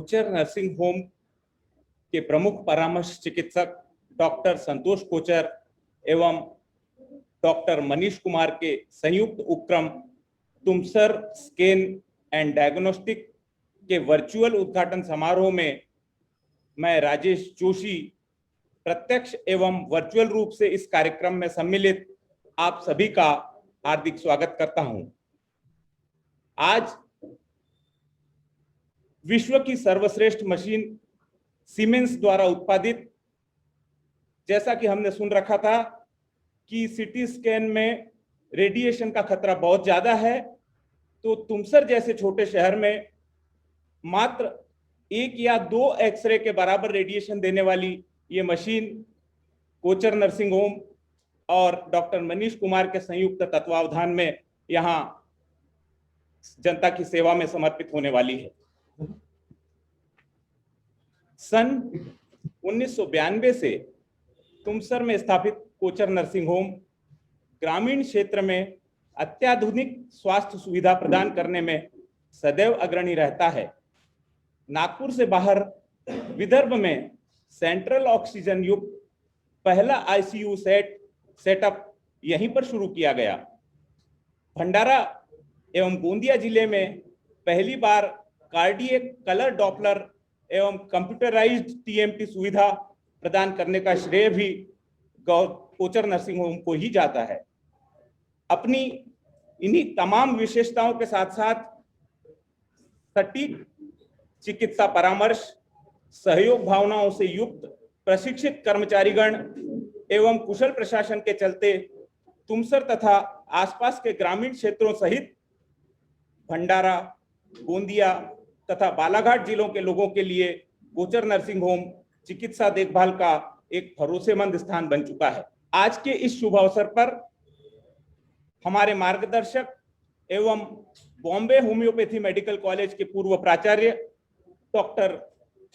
Kochhar nursing home के प्रमुख परामर्श चिकित्सक डॉक्टर संतोष कोचर एवं डॉक्टर मनीष कुमार के संयुक्त उपक्रम तुमसर स्कैन एंड डायग्नोस्टिक के वर्चुअल उद्घाटन समारोह में मैं राजेश जोशी प्रत्यक्ष एवं वर्चुअल रूप से इस कार्यक्रम में सम्मिलित आप सभी का हार्दिक स्वागत करता हूं। आज विश्व की सर्वश्रेष्ठ मशीन सीमेंस द्वारा उत्पादित, जैसा कि हमने सुन रखा था कि सीटी स्कैन में रेडिएशन का खतरा बहुत ज्यादा है, तो तुमसर जैसे छोटे शहर में मात्र 1 या 2 एक्सरे के बराबर रेडिएशन देने वाली ये मशीन कोचर नर्सिंग होम और डॉक्टर मनीष कुमार के संयुक्त तत्वावधान में यहाँ जनता की सेवा में समर्पित होने वाली है। सन 1992 से तुमसर में स्थापित कोचर नर्सिंग होम ग्रामीण क्षेत्र में अत्याधुनिक स्वास्थ्य सुविधा प्रदान करने में सदैव अग्रणी रहता है। नागपुर से बाहर विदर्भ में सेंट्रल ऑक्सीजन युक्त पहला आईसीयू सेटअप यहीं पर शुरू किया गया। भंडारा एवं गोंदिया जिले में पहली बार कार्डियक कलर डॉपलर एवं कंप्यूटराइज्ड टीएमटी सुविधा प्रदान करने का श्रेय भी कोचर नर्सिंग होम को ही जाता है। अपनी इन्हीं तमाम विशेषताओं के साथ साथ सटीक चिकित्सा परामर्श, सहयोग भावनाओं से युक्त प्रशिक्षित कर्मचारीगण एवं कुशल प्रशासन के चलते तुमसर तथा आसपास के ग्रामीण क्षेत्रों सहित भंडारा, गोंदिया तथा बालाघाट जिलों के लोगों के लिए कोचर नर्सिंग होम चिकित्सा देखभाल का एक भरोसेमंद स्थान बन चुका है। आज के इस शुभ अवसर पर हमारे मार्गदर्शक एवं बॉम्बे होम्योपैथी मेडिकल कॉलेज के पूर्व प्राचार्य डॉक्टर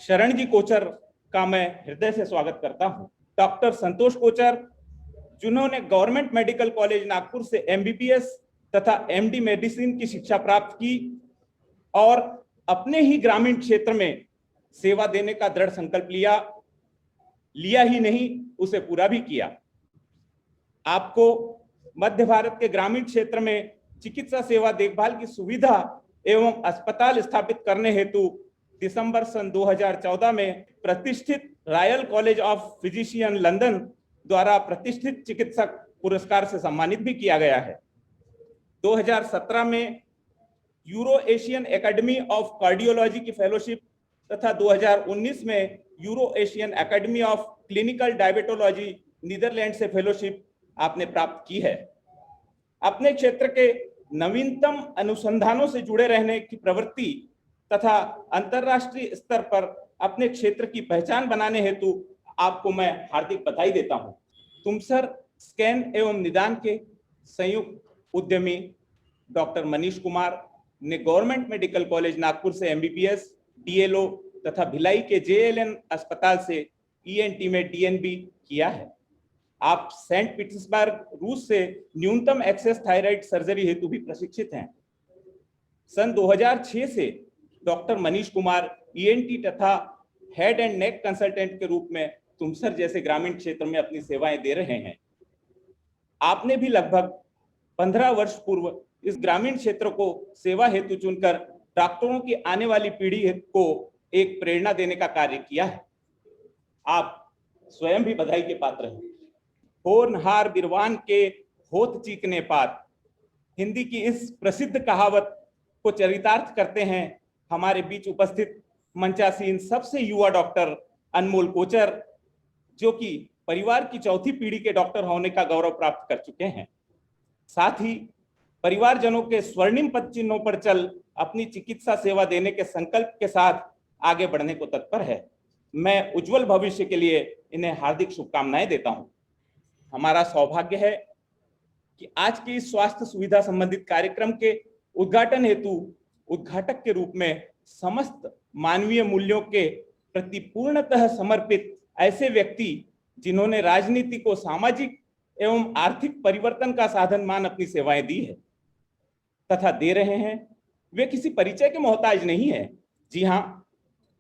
शरण जी कोचर का मैं हृदय से स्वागत करता हूं। डॉक्टर संतोष कोचर, जिन्होंने गवर्नमेंट मेडिकल कॉलेज नागपुर से एमबीबीएस तथा एमडी मेडिसिन की शिक्षा प्राप्त की और अपने ही ग्रामीण क्षेत्र में सेवा देने का दृढ़ संकल्प लिया ही नहीं, उसे पूरा भी किया। आपको मध्य भारत के ग्रामीण क्षेत्र में चिकित्सा सेवा देखभाल की सुविधा एवं अस्पताल स्थापित करने हेतु दिसंबर सन 2014 में प्रतिष्ठित royal college of physician London द्वारा प्रतिष्ठित चिकित्सक पुरस्कार से सम्मानित भी किया गया है। 2017 में Euro Asian academy of cardiology की फेलोशिप तथा 2019 में Euro Asian academy of clinical diabetology Netherlands से फेलोशिप आपने प्राप्त की है। अपने क्षेत्र के नवीनतम अनुसंधानों से जुड़े रहने की प्रवृत्ति तथा अंतरराष्ट्रीय स्तर पर अपने क्षेत्र की पहचान बनाने हेतु आपको मैं हार्दिक बधाई देता हूं। तुमसर स्कैन एवं निदान के संयुक्त उद्यमी डॉक्टर मनीष कुमार ने गवर्नमेंट मेडिकल कॉलेज नागपुर से एमबीबीएस, डीएलओ तथा भिलाई के जेएलएन अस्पताल से ईएनटी में डीएनबी किया है। आप सेंट पीटर्सबर्ग, रूस से न्यूनतम एक्सेस थायराइड सर्जरी हेतु भी प्रशिक्षित हैं। सन 2006 से डॉक्टर मनीष कुमार ईएनटी तथा हेड एंड नेक कंसल्टेंट के रूप में तुमसर जैसे ग्रामीण क्षेत्र में अपनी सेवाएं दे रहे हैं। आपने भी लगभग 15 वर्ष पूर्व इस ग्रामीण क्षेत्र को सेवा हेतु चुनकर डॉक्टरों की आने वाली पीढ़ी को एक प्रेरणा देने का कार्य किया है। आप स्वयं भी बधाई के पात्र हैं। होनहार बिरवान के होत चीकने पात, हिंदी की इस प्रसिद्ध कहावत को चरितार्थ करते हैं हमारे बीच उपस्थित मंचासीन सबसे युवा डॉक्टर अनमोल कोचर, जो कि परिवार की चौथी पीढ़ी के डॉक्टर होने का गौरव प्राप्त कर चुके हैं। साथ ही परिवारजनों के स्वर्णिम पद चिन्हों पर चल अपनी चिकित्सा सेवा देने के संकल्प के साथ आगे बढ़ने को तत्पर है। मैं उज्जवल भविष्य के लिए इन्हें हार्दिक शुभकामनाएं देता हूं। हमारा सौभाग्य है कि आज के इस स्वास्थ्य सुविधा संबंधित कार्यक्रम के उद्घाटन हेतु उद्घाटक के रूप में समस्त मानवीय मूल्यों के प्रति पूर्णतः समर्पित ऐसे व्यक्ति, जिन्होंने राजनीति को सामाजिक एवं आर्थिक परिवर्तन का साधन मान अपनी सेवाएं दी है तथा दे रहे हैं, वे किसी परिचय के मोहताज नहीं है। जी हाँ,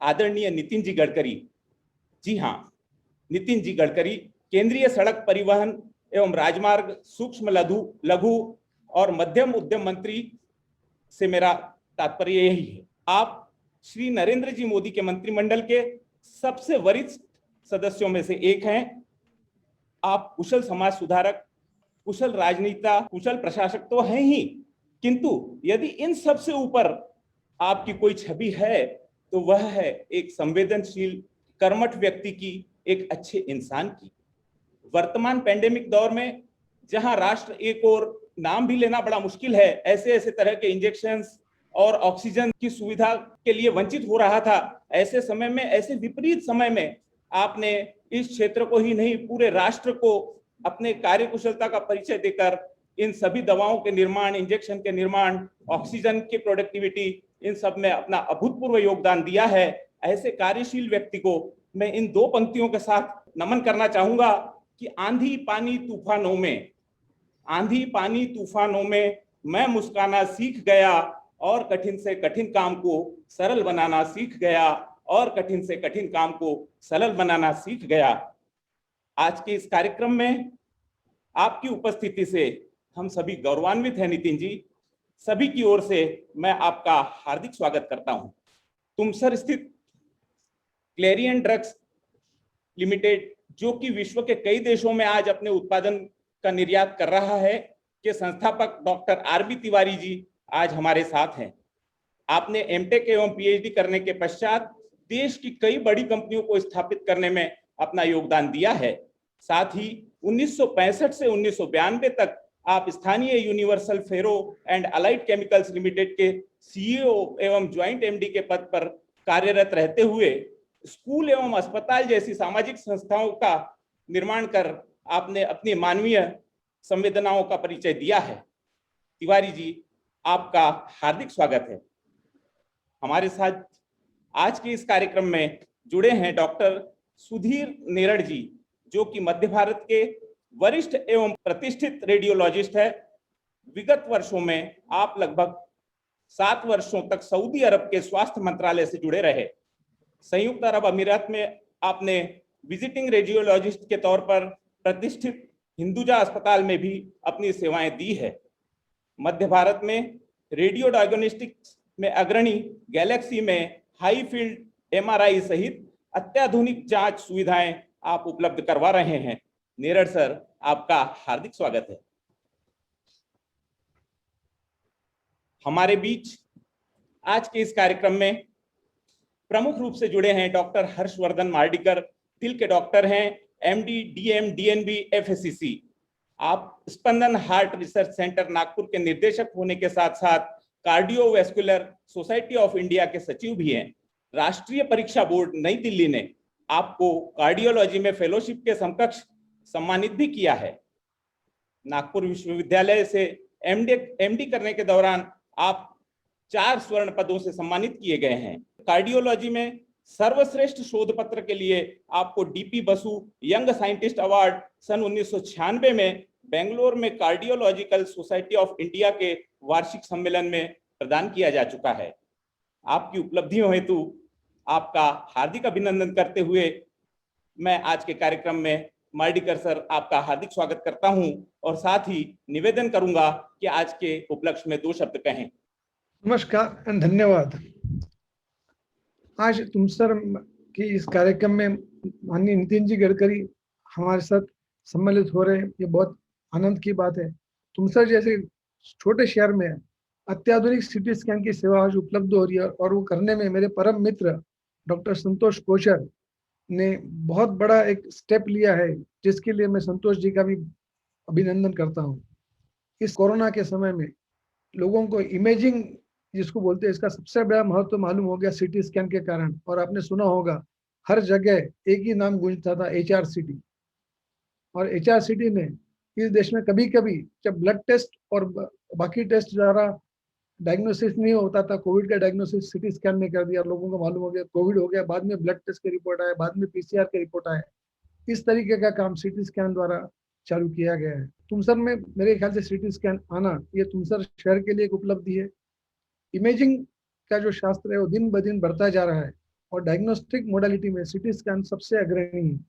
आदरणीय नितिन जी गडकरी, जी हाँ, नितिन जी गडकरी, केंद्रीय सड़क परिवहन एवं राजमार्ग, सूक्ष्म लघु और मध्यम उद्यम मंत्री से मेरा तात्पर्य यही है। आप श्री नरेंद्र जी मोदी के मंत्रिमंडल के सबसे वरिष्ठ सदस्यों में से एक हैं। आप कुशल समाज सुधारक, कुशल राजनेता, कुशल प्रशासक तो हैं ही, किंतु यदि इन सब से ऊपर आपकी कोई छवि है तो वह है एक संवेदनशील, कर्मठ व्यक्ति की, एक अच्छे इंसान की। वर्तमान पैंडेमिक दौर में जहां राष्ट्र एक और नाम भी लेना बड़ा मुश्किल है, ऐसे ऐसे तरह के इंजेक्शंस और ऑक्सीजन की सुविधा के लिए वंचित हो रहा था, ऐसे समय में, ऐसे विपरीत समय में आपने इस क्षेत्र को ही नहीं, पूरे राष्ट्र को अपने कार्यकुशलता का परिचय देकर इन सभी दवाओं के निर्माण, इंजेक्शन के निर्माण, ऑक्सीजन की प्रोडक्टिविटी, इन सब में अपना अभूतपूर्व योगदान दिया है। ऐसे कार्यशील व्यक्ति को मैं इन दो पंक्तियों के साथ नमन करना चाहूंगा कि आंधी पानी तूफानों में, आंधी पानी तूफानों में मैं मुस्काना सीख गया और कठिन से कठिन काम को सरल बनाना सीख गया, और कठिन से कठिन काम को सरल बनाना सीख गया। आज के इस कार्यक्रम में आपकी उपस्थिति से हम सभी गौरवान्वित हैं। नितिन जी, सभी की ओर से मैं आपका हार्दिक स्वागत करता हूं। तुमसर स्थित क्लेरियन ड्रग्स लिमिटेड, जो कि विश्व के कई देशों में आज अपने उत्पादन का निर्यात कर रहा है, के संस्थापक डॉक्टर आरबी तिवारी जी आज हमारे साथ हैं। आपने एमटेक एवं पीएचडी करने के पश्चात देश की कई बड़ी कंपनियों को स्थापित करने में अपना योगदान दिया है। साथ ही 1965 से 1992 तक आप स्थानीय Universal Ferro and Allied Chemicals Limited के सीईओ एवं ज्वाइंट एमडी के पद पर कार्यरत रहते हुए स्कूल एवं अस्पताल जैसी सामाजिक संस्थाओं का निर्माण कर आपने अपनी मानवीय संवेदनाओं का परिचय दिया है। तिवारी जी, आपका हार्दिक स्वागत है। हमारे साथ आज के इस कार्यक्रम में जुड़े हैं डॉक्टर सुधीर नेरड़ जी, जो कि मध्य भारत के वरिष्ठ एवं प्रतिष्ठित रेडियोलॉजिस्ट है। विगत वर्षों में आप लगभग 7 वर्षों तक सऊदी अरब के स्वास्थ्य मंत्रालय से जुड़े रहे। संयुक्त अरब अमीरात में आपने विजिटिंग रेडियोलॉजिस्ट के तौर पर प्रतिष्ठित हिंदुजा अस्पताल में भी अपनी सेवाएं दी है। मध्य भारत में रेडियो डायग्नोस्टिक्स में अग्रणी गैलेक्सी में हाई फील्ड एमआरआई सहित अत्याधुनिक जांच सुविधाएं आप उपलब्ध करवा रहे हैं। नेरड़ सर, आपका हार्दिक स्वागत है। हमारे बीच आज के इस कार्यक्रम में प्रमुख रूप से जुड़े हैं डॉक्टर हर्षवर्धन मार्डिकर, दिल के डॉक्टर हैं, एमडी डीएम डीएनबी एफएससीसी। आप Spandan heart research centre Nagpur के निर्देशक होने के साथ साथ कार्डियोवैस्कुलर सोसाइटी ऑफ इंडिया के सचिव भी हैं। राष्ट्रीय परीक्षा बोर्ड नई दिल्ली ने आपको कार्डियोलॉजी में फेलोशिप के समकक्ष सम्मानित भी किया है। नागपुर विश्वविद्यालय से एमडी करने के दौरान आप 4 स्वर्ण पदों से सम्मानित किए गए हैं। कार्डियोलॉजी में सर्वश्रेष्ठ शोध पत्र के लिए आपको D P Basu young scientist award सन 1996 में बेंगलोर में कार्डियोलॉजिकल सोसाइटी ऑफ इंडिया के वार्षिक सम्मेलन में प्रदान किया जा चुका है। आपकी उपलब्धियों हेतु आपका हार्दिक अभिनंदन करते हुए मैं आज के कार्यक्रम में मार्डिकर सर, आपका हार्दिक स्वागत करता हूं और साथ ही निवेदन करूंगा कि आज के उपलक्ष्य में 2 शब्द कहें। नमस्कार एंड धन्यवाद। आज तुमसर के इस कार्यक्रम में माननीय नितिन जी गडकरी हमारे साथ सम्मिलित हो रहे हैं, ये बहुत आनंद की बात है। तुमसर जैसे छोटे शहर में अत्याधुनिक सिटी स्कैन की सेवा आज उपलब्ध हो रही है और वो करने में मेरे परम मित्र डॉक्टर संतोष कोचर ने बहुत बड़ा एक स्टेप लिया है, जिसके लिए मैं संतोष जी का भी अभिनंदन करता हूँ। इस कोरोना के समय में लोगों को इमेजिंग जिसको बोलते हैं, इसका सबसे बड़ा महत्व मालूम हो गया सिटी स्कैन के कारण। और आपने सुना होगा हर जगह एक ही नाम गूंजता था, HRCT। और HRCT ने इस देश में कभी कभी जब ब्लड टेस्ट और बाकी टेस्ट द्वारा डायग्नोसिस नहीं होता था, कोविड का डायग्नोसिस सिटी स्कैन में कर दिया, लोगों को मालूम हो गया कोविड हो गया, बाद में ब्लड टेस्ट की रिपोर्ट आया, बाद में PCR की रिपोर्ट आया। इस तरीके का काम सिटी स्कैन द्वारा चालू किया गया है। तुमसर में मेरे ख्याल से सिटी स्कैन आना, ये तुमसर शहर के लिए एक उपलब्धि है। इमेजिंग का जो शास्त्र है वो दिन ब दिन बढ़ता जा रहा है। और डायग्नोस्टिक मोडालिटी में सिटी स्कैन सबसे अग्रणी है।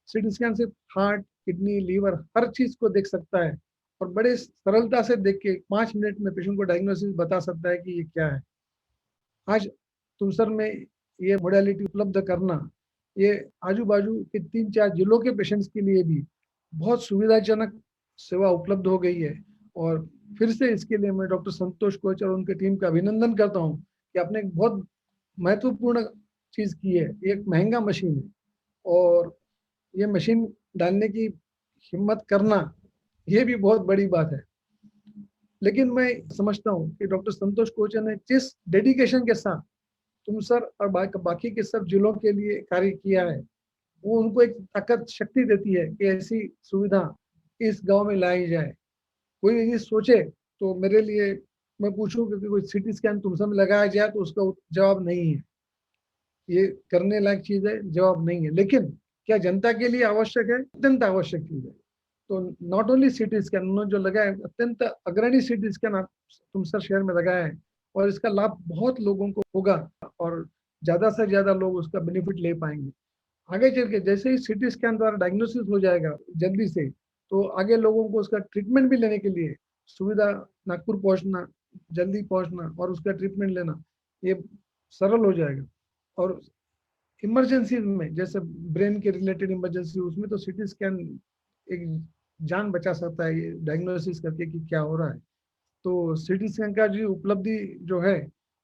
सिटी स्कैन से हार्ट, किडनी, लीवर हर चीज को देख सकता है और बड़े सरलता से देख के 5 मिनट में पेशेंट को डायग्नोसिस बता सकता है कि ये क्या है। आज तुमसर में ये मोडालिटी उपलब्ध करना, ये आजू बाजू के 3-4 जिलों के पेशेंट्स के लिए भी बहुत सुविधाजनक सेवा उपलब्ध हो गई है। और फिर से इसके लिए मैं डॉक्टर संतोष कोचर और उनकी टीम का अभिनंदन करता हूँ कि आपने एक बहुत महत्वपूर्ण चीज की है। एक महंगा मशीन है और ये मशीन डालने की हिम्मत करना, ये भी बहुत बड़ी बात है। लेकिन मैं समझता हूँ कि डॉक्टर संतोष कोचर ने जिस डेडिकेशन के साथ तुमसर और बाकी के सब जिलों के लिए कार्य किया है, वो उनको एक ताकत शक्ति देती है कि ऐसी सुविधा इस गांव में लाई जाए। कोई यदि सोचे तो मेरे लिए, मैं पूछूं कि कोई सिटी स्कैन तुमसर में लगाया जाए तो उसका जवाब नहीं है। ये करने लायक चीज है, जवाब नहीं है। लेकिन क्या जनता के लिए आवश्यक है? अत्यंत आवश्यक चीज है। तो नॉट ओनली सिटी स्कैन उन्होंने जो लगाया, अत्यंत अग्रणी सिटी स्कैन तुमसर शहर में लगाया है और इसका लाभ बहुत लोगों को होगा और ज्यादा से ज्यादा लोग उसका बेनिफिट ले पाएंगे। आगे चल के जैसे ही सिटी स्कैन द्वारा डायग्नोसिस हो जाएगा जल्दी से, तो आगे लोगों को उसका ट्रीटमेंट भी लेने के लिए सुविधा, नागपुर पहुंचना, जल्दी पहुंचना और उसका ट्रीटमेंट लेना ये सरल हो जाएगा। और इमरजेंसी में, जैसे ब्रेन के रिलेटेड इमरजेंसी, उसमें तो सिटी स्कैन एक जान बचा सकता है ये डायग्नोसिस करके कि क्या हो रहा है। तो सिटी स्कैन का जो उपलब्धि जो है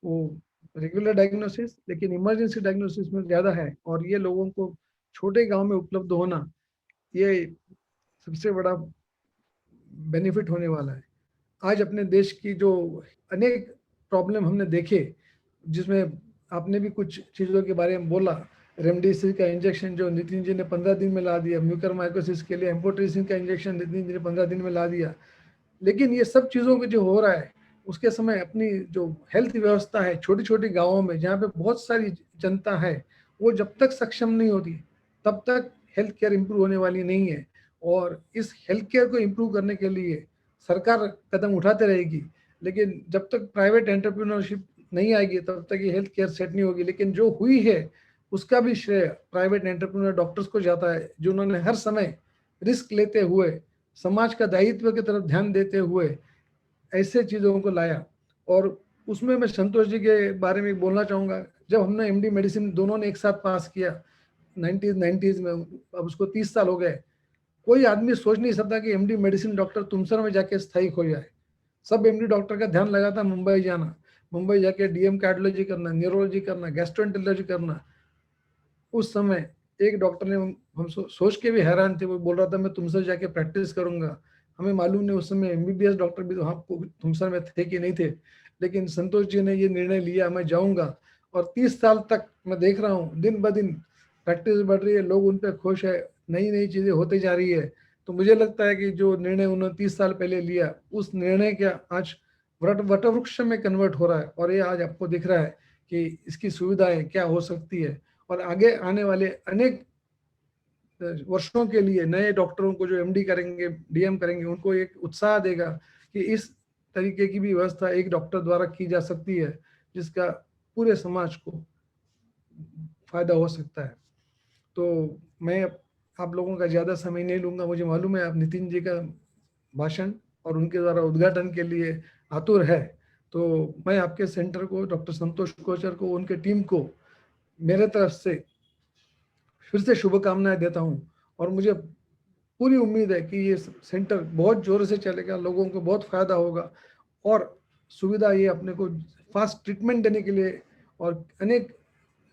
वो रेगुलर डायग्नोसिस, लेकिन इमरजेंसी डायग्नोसिस में ज़्यादा है। और ये लोगों को छोटे गांव में उपलब्ध होना, ये सबसे बड़ा बेनिफिट होने वाला है। आज अपने देश की जो अनेक प्रॉब्लम हमने देखे, जिसमें आपने भी कुछ चीज़ों के बारे में बोला, रेमडेसिविर का इंजेक्शन जो नितिन जी ने 15 दिन में ला दिया, म्यूकर माइकोसिस के लिए एम्फोटेरिसिन का इंजेक्शन नितिन जी ने 15 दिन में ला दिया। लेकिन ये सब चीज़ों के जो हो रहा है, उसके समय अपनी जो हेल्थ व्यवस्था है छोटी छोटी गाँवों में, जहाँ पे बहुत सारी जनता है, वो जब तक सक्षम नहीं होती तब तक हेल्थ केयर इम्प्रूव होने वाली नहीं है। और इस हेल्थ केयर को इम्प्रूव करने के लिए सरकार कदम उठाते रहेगी, लेकिन जब तक प्राइवेट एंटरप्रेन्योरशिप नहीं आएगी तब तक ये हेल्थ केयर सेट नहीं होगी। लेकिन जो हुई है उसका भी श्रेय प्राइवेट एंटरप्रेन्योर डॉक्टर्स को जाता है, जो उन्होंने हर समय रिस्क लेते हुए, समाज का दायित्व की तरफ ध्यान देते हुए ऐसे चीज़ों को लाया। और उसमें मैं संतोष जी के बारे में बोलना चाहूँगा। जब हमने एमडी मेडिसिन दोनों ने एक साथ पास किया 90s में, अब उसको 30 साल हो गए, कोई आदमी सोच नहीं सकता कि एमडी मेडिसिन डॉक्टर तुमसर में जाके स्थायी हो जाए। सब एमडी डॉक्टर का ध्यान लगा था मुंबई जाना, मुंबई जाके डीएम कार्डियोलॉजी करना, न्यूरोलॉजी करना, गैस्ट्रोएंटरोलॉजी करना। उस समय एक डॉक्टर ने, हम सोच के भी हैरान थे, वो बोल रहा था मैं तुमसर जाके प्रैक्टिस करूंगा। हमें मालूम नहीं उस समय एमबीबीएस डॉक्टर भी वहाँ तुमसर में थे कि नहीं थे, लेकिन संतोष जी ने ये निर्णय लिया मैं जाऊंगा। और 30 साल तक मैं देख रहा हूँ दिन ब दिन प्रैक्टिस बढ़ रही है, लोग उन पर खुश है, नई नई चीजें होती जा रही है। तो मुझे लगता है कि जो निर्णय उन्होंने 30 साल पहले लिया, उस निर्णय का आज वटवृक्ष में कन्वर्ट हो रहा है। और ये आज आपको दिख रहा है कि इसकी सुविधाएं क्या हो सकती है। और आगे आने वाले अनेक वर्षों के लिए नए डॉक्टरों को जो एमडी करेंगे, डीएम करेंगे, उनको एक उत्साह देगा कि इस तरीके की भी व्यवस्था एक डॉक्टर द्वारा की जा सकती है, जिसका पूरे समाज को फायदा हो सकता है। तो मैं आप लोगों का ज़्यादा समय नहीं लूँगा। मुझे मालूम है आप नितिन जी का भाषण और उनके द्वारा उद्घाटन के लिए आतुर है। तो मैं आपके सेंटर को, डॉक्टर संतोष कोचर को, उनके टीम को मेरे तरफ से फिर से शुभकामनाएं देता हूं। और मुझे पूरी उम्मीद है कि ये सेंटर बहुत जोर से चलेगा, लोगों को बहुत फायदा होगा और सुविधा ये अपने को फास्ट ट्रीटमेंट देने के लिए और अनेक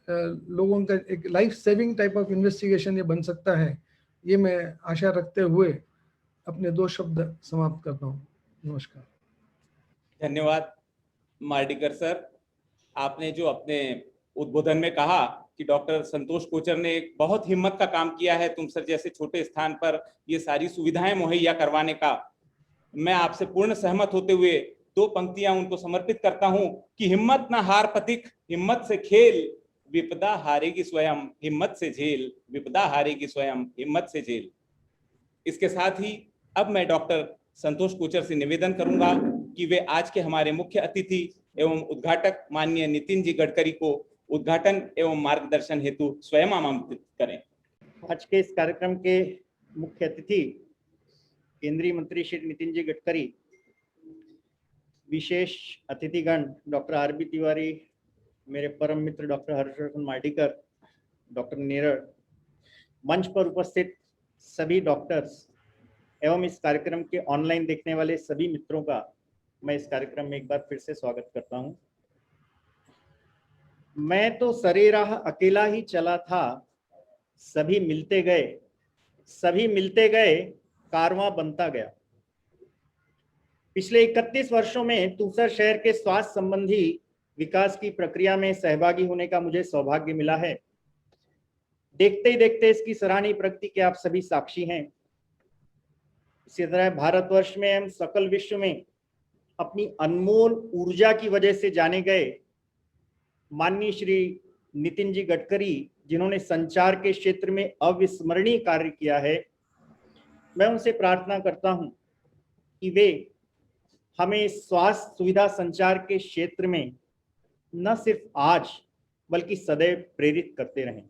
लोगों का एक life saving type of investigation ये बन सकता है। ये मैं आशा रखते हुए अपने 2 शब्द समाप्त करता हूँ। नमस्कार। धन्यवाद मार्डिकर सर। आपने जो अपने उद्बोधन में कहा कि डॉक्टर संतोष कोचर ने एक बहुत हिम्मत का काम किया है तुमसर जैसे छोटे स्थान पर ये सारी सुविधाएं मुहैया करवाने का, मैं आपसे पूर्ण सहमत होते हुए 2 पंक्तियां उनको समर्पित करता हूं कि हिम्मत न हार पथिक, हिम्मत से खेल, विपदा हारेगी स्वयं, हिम्मत से झेल, विपदा हारेगी स्वयं, हिम्मत से झेल। इसके साथ ही अब मैं डॉक्टर संतोष कोचर से निवेदन करूंगा कि वे आज के हमारे मुख्य अतिथि एवं उद्घाटक माननीय नितिन जी गडकरी को उद्घाटन एवं मार्गदर्शन हेतु स्वयं आमंत्रित करें। आज के इस कार्यक्रम के मुख्य अतिथि केंद्रीय मंत्री श्री नितिन जी गडकरी, विशेष अतिथिगण डॉक्टर आर.बी. तिवारी, मेरे परम मित्र डॉक्टर हर्षवर्धन मार्डीकर, डॉक्टर नीरज, मंच पर उपस्थित सभी डॉक्टर्स एवं इस कार्यक्रम के ऑनलाइन देखने वाले सभी मित्रों का मैं इस कार्यक्रम में एक बार फिर से स्वागत करता हूं। मैं तो सरेराह अकेला ही चला था, सभी मिलते गए कारवां बनता गया। पिछले 31 वर्षों में तुमसर शहर के स्वास्थ्य संबंधी विकास की प्रक्रिया में सहभागी होने का मुझे सौभाग्य मिला है। देखते ही देखते इसकी सराहनीय प्रगति के आप सभी साक्षी हैं। इसी तरह भारतवर्ष में एवं सकल विश्व में अपनी अनमोल ऊर्जा की वजह से जाने गए माननीय श्री नितिन जी गडकरी, जिन्होंने संचार के क्षेत्र में अविस्मरणीय कार्य किया है, मैं उनसे प्रार्थना करता हूं कि वे हमें स्वास्थ्य सुविधा संचार के क्षेत्र में न सिर्फ आज बल्कि सदैव प्रेरित करते रहें।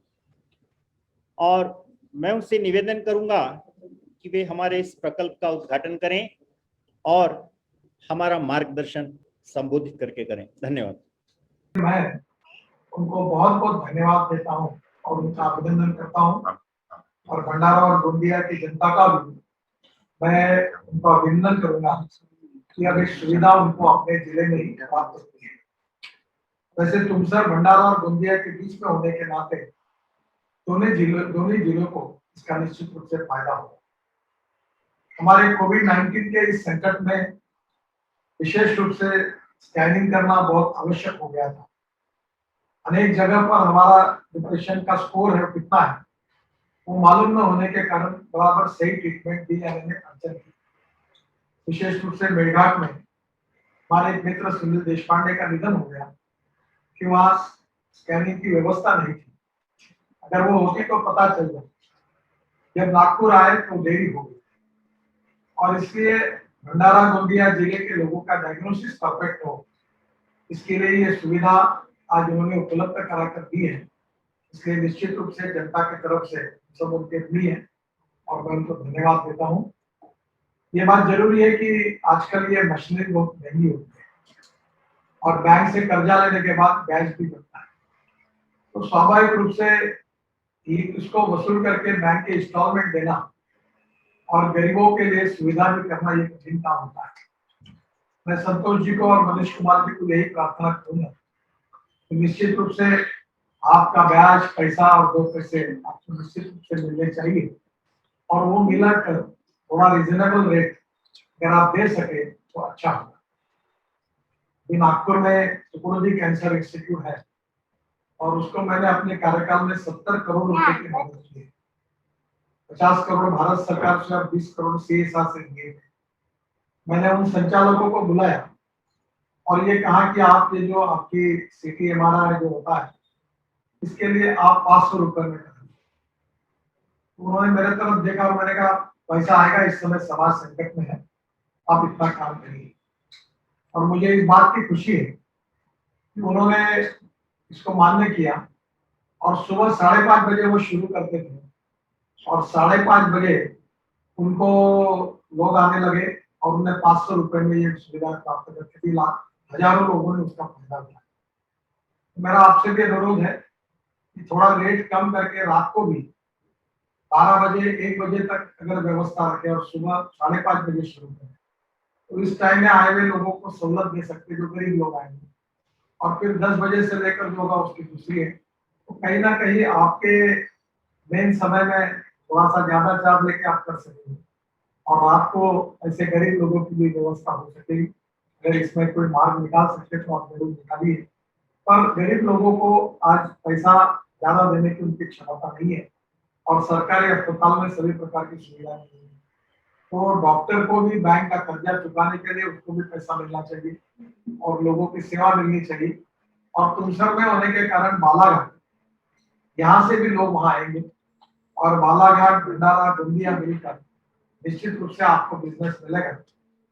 और मैं उनसे निवेदन करूंगा कि वे हमारे इस प्रकल्प का उद्घाटन करें और हमारा मार्गदर्शन संबोधित करके करें। धन्यवाद। मैं उनको बहुत बहुत धन्यवाद देता हूं और उनका अभिनंदन करता हूं, और भंडारा और गोंदिया की जनता का भी मैं उनको अभिनंदन करूंगा कि अब इस सुविधा उनको अपने जिले में ही प्राप्त होती है। वैसे तुमसर, भंडारा और गोंदिया के बीच में होने के नाते दोनों जिलों को इसका निश्चित रूप से फायदा होगा। हमारे कोविड-19 के इस संकट में विशेष रूप से स्कैनिंग करना बहुत आवश्यक हो गया था। अनेक जगह पर हमारा डिप्रेशन का स्कोर है कितना है वो मालूम न होने के कारण बराबर सही ट्रीटमेंट दी जाने में अड़चन थी। विशेष रूप से मेळघाट में हमारे एक मित्र सुनील देशपांडे का निधन हो गया कि वहां स्कैनिंग की व्यवस्था नहीं थी। अगर वो होती तो पता चल जाता। जब नागपुर आए तो देरी हो गई, और इसलिए भंडारा गोंदिया जिले के लोगों का डायग्नोसिस परफेक्ट हो, इसके लिए ये सुविधा आज उन्होंने उपलब्ध कराकर दी है। इसलिए निश्चित रूप से जनता की तरफ से सब उनके लिए है और मैं उनको धन्यवाद देता हूँ। ये बात जरूरी है कि आजकल ये मशीनरी बहुत महंगी होती है और बैंक से कर्जा लेने के बाद ब्याज भी बढ़ता है, तो स्वाभाविक रूप से इसको वसूल करके बैंक के इंस्टॉलमेंट देना और गरीबों के लिए सुविधा भी करना ये कठिन काम होता है। मैं संतोष जी को और मनीष कुमार जी को यही प्रार्थना करूंगा कि निश्चित रूप से आपका ब्याज, पैसा और 2 पैसे आपको निश्चित रूप से मिलने चाहिए, और वो मिलाकर थोड़ा रीजनेबल रेट अगर आप दे सके तो अच्छा होगा। नागपुर में सुकुर्दी कैंसर इंस्टीट्यूट है और उसको मैंने अपने कार्यकाल में 70 करोड़ रुपए की मदद की है। 50 करोड़ भारत सरकार से और 20 करोड़ CSR से दिए। मैंने उन संचालकों को बुलाया और ये कहा कि आप ये जो आपकी CT/MRI जो होता है इसके लिए आप 500 रुपए में करें। उन्होंने मेरे तरफ देखा और मैंने कहा पैसा आएगा, इस समय समाज संकट में है, आप इतना काम करिए। और मुझे इस बात की खुशी है कि उन्होंने इसको मान्य किया और सुबह 5:30 बजे वो शुरू करते थे और 5:30 बजे उनको लोग आने लगे और उन्हें 500 रुपए में ये सुविधा प्राप्त करके दी। हजारों लोगों ने उसका फायदा लिया। मेरा आपसे भी अनुरोध है कि थोड़ा रेट कम करके रात को भी 12 बजे 1 बजे तक अगर व्यवस्था रखे और सुबह 5:30 बजे शुरू करें, तो इस टाइम में आए हुए लोगों को सहूलत दे सकते जो गरीब लोग आएंगे। और फिर 10 बजे से लेकर जो होगा उसकी दूसरी है, तो कहीं ना कहीं आपके मेन समय में थोड़ा सा ज्यादा चार्ज लेके आप कर सकेंगे और रात को ऐसे गरीब लोगों की भी व्यवस्था हो सकेगी। अगर इसमें कोई मार्ग निकाल सकते तो आप जरूर निकालिए, पर गरीब लोगों को आज पैसा ज्यादा देने की उनकी क्षमता नहीं है और सरकारी अस्पताल में सभी प्रकार की सुविधाएं नहीं है। तो डॉक्टर को भी बैंक का कर्जा चुकाने के लिए उसको भी पैसा मिलना चाहिए और लोगों की सेवा मिलनी चाहिए। और तुमसर में होने के कारण बालाघाट, यहाँ से भी लोग वहां आएंगे और बालाघाट, भंडारा, गोंदिया मिलकर निश्चित रूप से आपको बिजनेस मिलेगा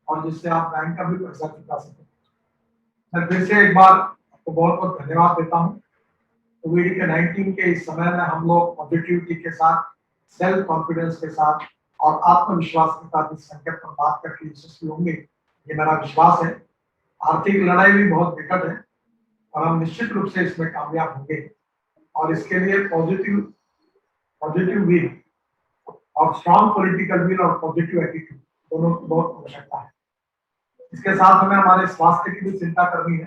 और जिससे आप बैंक का भी पैसा चुका सकें। मैं फिर से एक बार आपको बहुत बहुत धन्यवाद देता हूँ कोविड के 19 के इस समय में हम लोग पॉजिटिविटी के साथ, सेल्फ कॉन्फिडेंस के साथ और आत्मविश्वास के साथ इस संकट पर बात करके यशस्वी होंगे, ये मेरा विश्वास है। आर्थिक लड़ाई भी बहुत विकट है और हम निश्चित रूप से इसमें कामयाब होंगे और इसके लिए पॉजिटिव विल और स्ट्रॉन्ग पॉलिटिकल विल और पॉजिटिव एटीट्यूड दोनों की बहुत आवश्यकता है। इसके साथ हमें हमारे स्वास्थ्य की भी चिंता करनी है।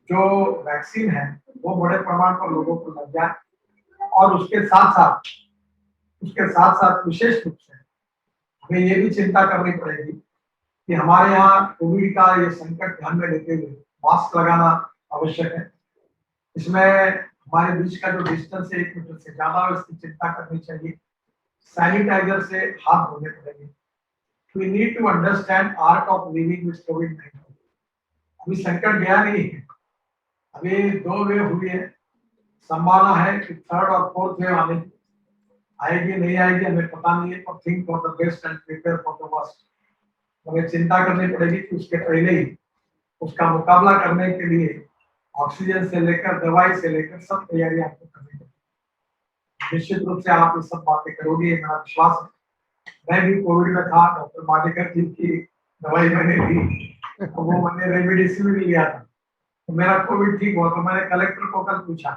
जो वैक्सीन है वो बड़े प्रमाण पर लोगों को लग जाए और उसके साथ साथ विशेष रूप से हमें ये भी चिंता करनी पड़ेगी कि हमारे यहाँ कोविड का ये संकट ध्यान में लेते हुए मास्क लगाना आवश्यक है। इसमें हमारे बीच का जो डिस्टेंस है 1 मीटर से ज्यादा है, इसकी चिंता करनी चाहिए। सैनिटाइजर से हाथ धोने पड़ेंगे। We need to understand art of living with COVID-19. अभी संकट गया नहीं है, अभी 2 वेव हुई है, संभावना है कि 3rd और 4th वेव आएगी नहीं आएगी हमें पता नहीं है, पर think for the best and prepare for the worst. हमें चिंता करनी पड़ेगी कि उसके पहले ही उसका मुकाबला करने के लिए ऑक्सीजन से लेकर दवाई से लेकर सब तैयारी आपको करनी पड़ेगी। निश्चित रूप से आप ये सब बातें करोगे, मेरा विश्वास है। मैं भी कोविड में था, डॉक्टर माटेकर जी की दवाई मैंने ली, तो वो मैंने रेमडेसिविर भी लिया था, तो मेरा कोविड ठीक हुआ। तो मैंने कलेक्टर को कल पूछा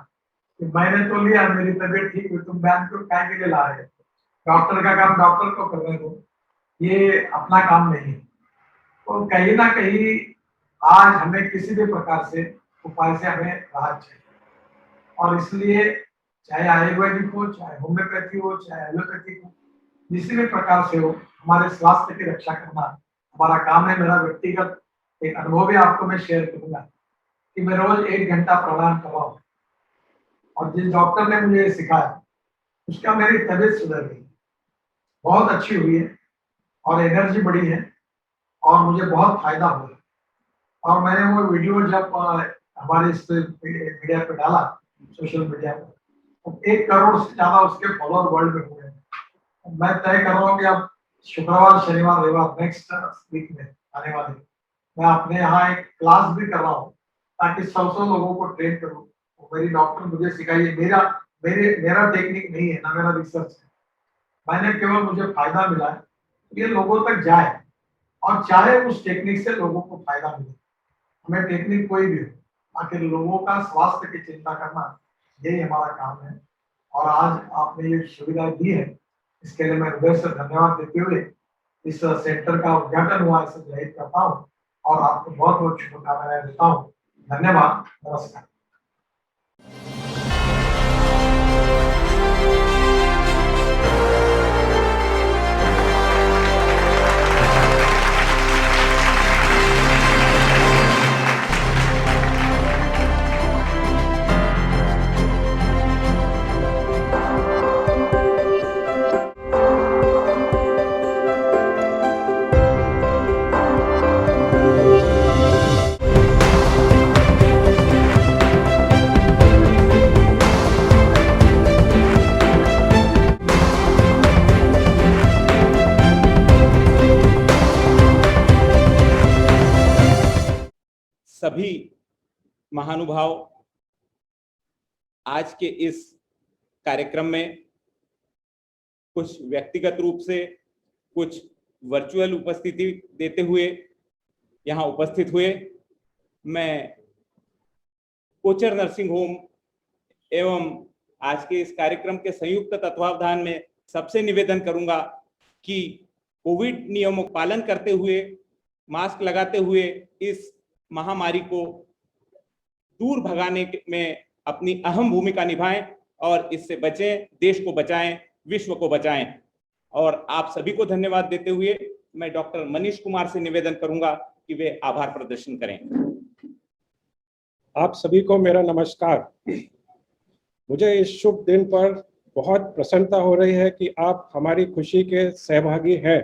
कि मैंने तो लिया, मेरी तबीयत ठीक हुई, तुम बयान क्यों काय के लिए ला रहे हो? डॉक्टर का काम डॉक्टर को करने दो, ये अपना काम नहीं है। तो कहीं ना कहीं आज हमें किसी भी प्रकार से उपाय से हमें राहत चाहिए और इसलिए चाहे आयुर्वेदिक हो, चाहे होम्योपैथी हो, चाहे एलोपैथिक हो, किसी भी प्रकार से हो, हमारे स्वास्थ्य की रक्षा करना हमारा काम है। मेरा व्यक्तिगत एक अनुभव भी आपको मैं शेयर करूंगा कि मैं रोज 1 घंटा प्राणायाम कर रहा हूँ और जिस डॉक्टर ने मुझे ये सिखाया उसका मेरी तबीयत सुधर गई, बहुत अच्छी हुई है और एनर्जी बढ़ी है और मुझे बहुत फायदा हुआ। और मैंने वो वीडियो जब हमारे इस मीडिया पे डाला, सोशल मीडिया पर, तो 1 करोड़ से ज्यादा उसके फॉलोअर वर्ल्ड में हुए हैं। मैं तय कर रहा हूँ कि अब शुक्रवार, शनिवार, रविवार नेक्स्ट वीक में आने वाले मैं अपने यहाँ एक क्लास भी कर रहा हूँ ताकि 100 लोगों को ट्रेन करूँ। तो मेरी डॉक्टर मुझे सिखाइए, मेरा टेक्निक नहीं है ना मेरा रिसर्च है, मैंने केवल मुझे फायदा मिला है, ये लोगों तक जाए और चाहे उस टेक्निक से लोगों को फायदा मिले। हमें टेक्निक कोई भी हो, आखिर लोगों का स्वास्थ्य की चिंता करना यही हमारा काम है। और आज आपने ये सुविधा दी है, इसके लिए मैं हृदय से धन्यवाद देते हुए इस सेंटर का उद्घाटन हुआ इसे जाहिर करता हूँ और आपको बहुत बहुत शुभकामनाएं देता हूँ। धन्यवाद, नमस्कार। सभी महानुभाव आज के इस कार्यक्रम में कुछ व्यक्तिगत रूप से, कुछ वर्चुअल उपस्थिति देते हुए यहाँ उपस्थित हुए। मैं कोचर नर्सिंग होम एवं आज के इस कार्यक्रम के संयुक्त तत्वावधान में सबसे निवेदन करूंगा कि कोविड नियमों का पालन करते हुए, मास्क लगाते हुए इस महामारी को दूर भगाने में अपनी अहम भूमिका निभाएं और इससे बचें, देश को बचाएं, विश्व को बचाएं। और आप सभी को धन्यवाद देते हुए मैं डॉक्टर मनीष कुमार से निवेदन करूंगा कि वे आभार प्रदर्शन करें। आप सभी को मेरा नमस्कार। मुझे इस शुभ दिन पर बहुत प्रसन्नता हो रही है कि आप हमारी खुशी के सहभागी हैं।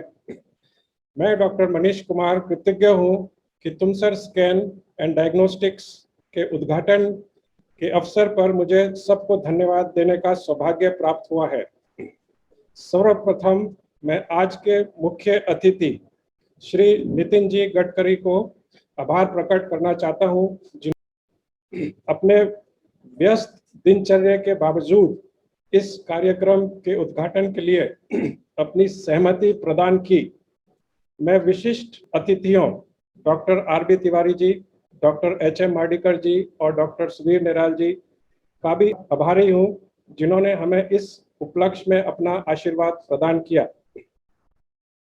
मैं डॉक्टर मनीष कुमार कृतज्ञ हूं कि तुमसर स्कैन एंड डायग्नोस्टिक्स के उद्घाटन के अवसर पर मुझे सबको धन्यवाद देने का सौभाग्य प्राप्त हुआ है। सर्वप्रथम मैं आज के मुख्य अतिथि श्री नितिन जी गडकरी को आभार प्रकट करना चाहता हूं, जिन्होंने अपने व्यस्त दिनचर्या के बावजूद इस कार्यक्रम के उद्घाटन के लिए अपनी सहमति प्रदान की। मैं विशिष्ट अतिथियों doctor RB. Tiwari ji, doctor H.M. मार्डिकर जी और डॉक्टर सुधीर निराल जी का भी आभारी हूँ, जिन्होंने हमें इस उपलक्ष्य में अपना आशीर्वाद प्रदान किया।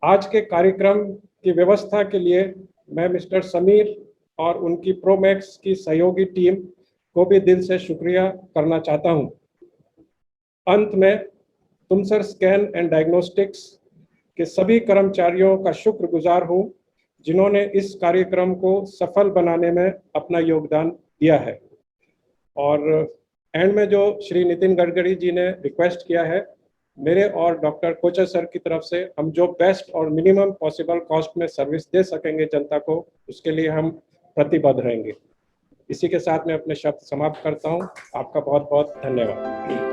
आज के कार्यक्रम की व्यवस्था के लिए मैं मिस्टर समीर और उनकी प्रोमैक्स की सहयोगी टीम को भी दिल से शुक्रिया करना चाहता हूं। अंत में तुमसर स्कैन एंड डायग्नोस्टिक्स के सभी कर्मचारियों का शुक्रगुजार हूं, जिन्होंने इस कार्यक्रम को सफल बनाने में अपना योगदान दिया है। और एंड में जो श्री नितिन गडकरी जी ने रिक्वेस्ट किया है, मेरे और डॉक्टर कोचर सर की तरफ से हम जो बेस्ट और मिनिमम पॉसिबल कॉस्ट में सर्विस दे सकेंगे जनता को, उसके लिए हम प्रतिबद्ध रहेंगे। इसी के साथ मैं अपने शब्द समाप्त करता हूं। आपका बहुत बहुत धन्यवाद।